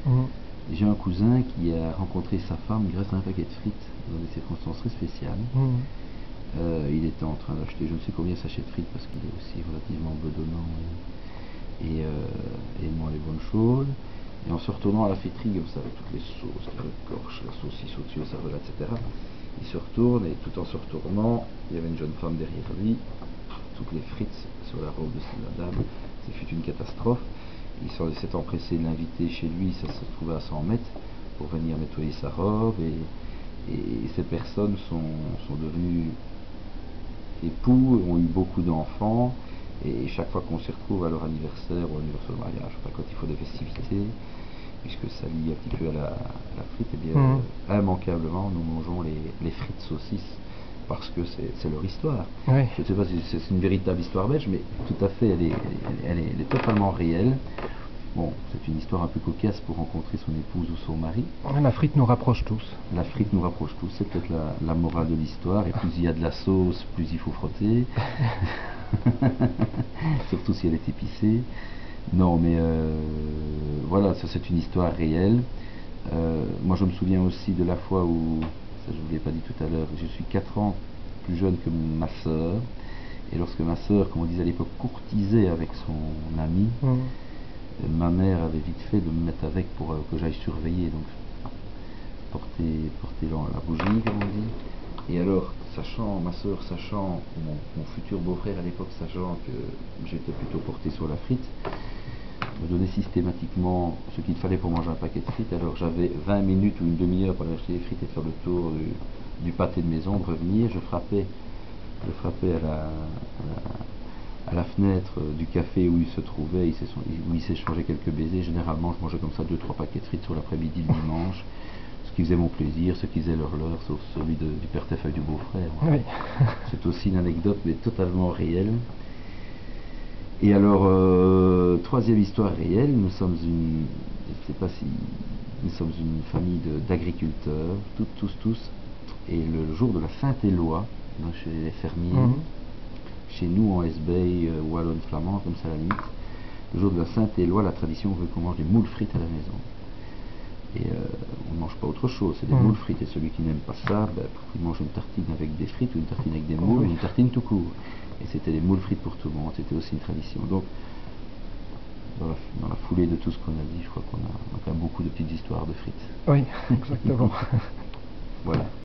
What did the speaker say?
Mhm. Et j'ai un cousin qui a rencontré sa femme grâce à un paquet de frites dans des circonstances très spéciales. Mhm. Il était en train d'acheter je ne sais combien de sachets de frites parce qu'il est aussi relativement bedonnant et aimant les bonnes choses. Et en se retournant à la friterie, comme ça, avec toutes les sauces, le corche, la saucisse au-dessus, le cervelas, etc., il se retourne et tout en se retournant, il y avait une jeune femme derrière lui, toutes les frites sur la robe de la dame, ce fut une catastrophe. Il s'est empressé de l'inviter chez lui, ça se trouvait à 100 mètres, pour venir nettoyer sa robe. Et ces personnes sont devenues époux, ont eu beaucoup d'enfants. Et chaque fois qu'on s'y retrouve à leur anniversaire ou à l'anniversaire de mariage, enfin, quand il faut des festivités, puisque ça lie un petit peu à la frite, et bien Mhm. immanquablement nous mangeons les frites saucisses parce que c'est leur histoire. Oui. Je ne sais pas si c'est une véritable histoire belge, mais tout à fait, elle est totalement réelle. Bon, c'est une histoire un peu cocasse pour rencontrer son épouse ou son mari. La frite nous rapproche tous. La frite nous rapproche tous, c'est peut-être la morale de l'histoire. Et plus il y a de la sauce, plus il faut frotter. Surtout si elle est épicée. Non, mais voilà, ça c'est une histoire réelle. Moi je me souviens aussi de la fois où, ça je ne vous l'ai pas dit tout à l'heure, je suis 4 ans plus jeune que ma sœur. Et lorsque ma sœur, comme on disait à l'époque, courtisait avec son ami, Mhm. ma mère avait vite fait de me mettre avec pour que j'aille surveiller, donc porter la bougie, comme on dit. Et alors, ma sœur sachant, mon futur beau-frère à l'époque sachant que j'étais plutôt porté sur la frite, me donnait systématiquement ce qu'il fallait pour manger un paquet de frites. Alors j'avais 20 minutes ou une demi-heure pour aller acheter des frites et faire le tour du pâté de maison, de revenir. Je frappais à la fenêtre du café où il se trouvait, où il s'échangeait quelques baisers. Généralement, je mangeais comme ça 2-3 paquets de frites sur l'après-midi le dimanche, ce qui faisait mon plaisir, ce qui faisait leur, sauf celui du père Tefeuille du beau-frère. Oui. C'est aussi une anecdote, mais totalement réelle. Et alors, troisième histoire réelle, je ne sais pas si, nous sommes une famille d'agriculteurs, tous, et le jour de la Saint-Éloi, chez les fermiers, Mhm. chez nous en Hesbaye, wallonne flamande, comme ça à la limite, le jour de la Saint-Éloi, la tradition veut qu'on mange des moules frites à la maison. Et on ne mange pas autre chose, c'est des moules Mhm. frites. Et celui qui n'aime pas ça, il mange une tartine avec des frites ou une tartine avec des moules ou Oui. une tartine tout court. Et c'était des moules frites pour tout le monde, c'était aussi une tradition. Donc, dans la foulée de tout ce qu'on a dit, je crois qu'on a beaucoup de petites histoires de frites. Oui, exactement. Voilà.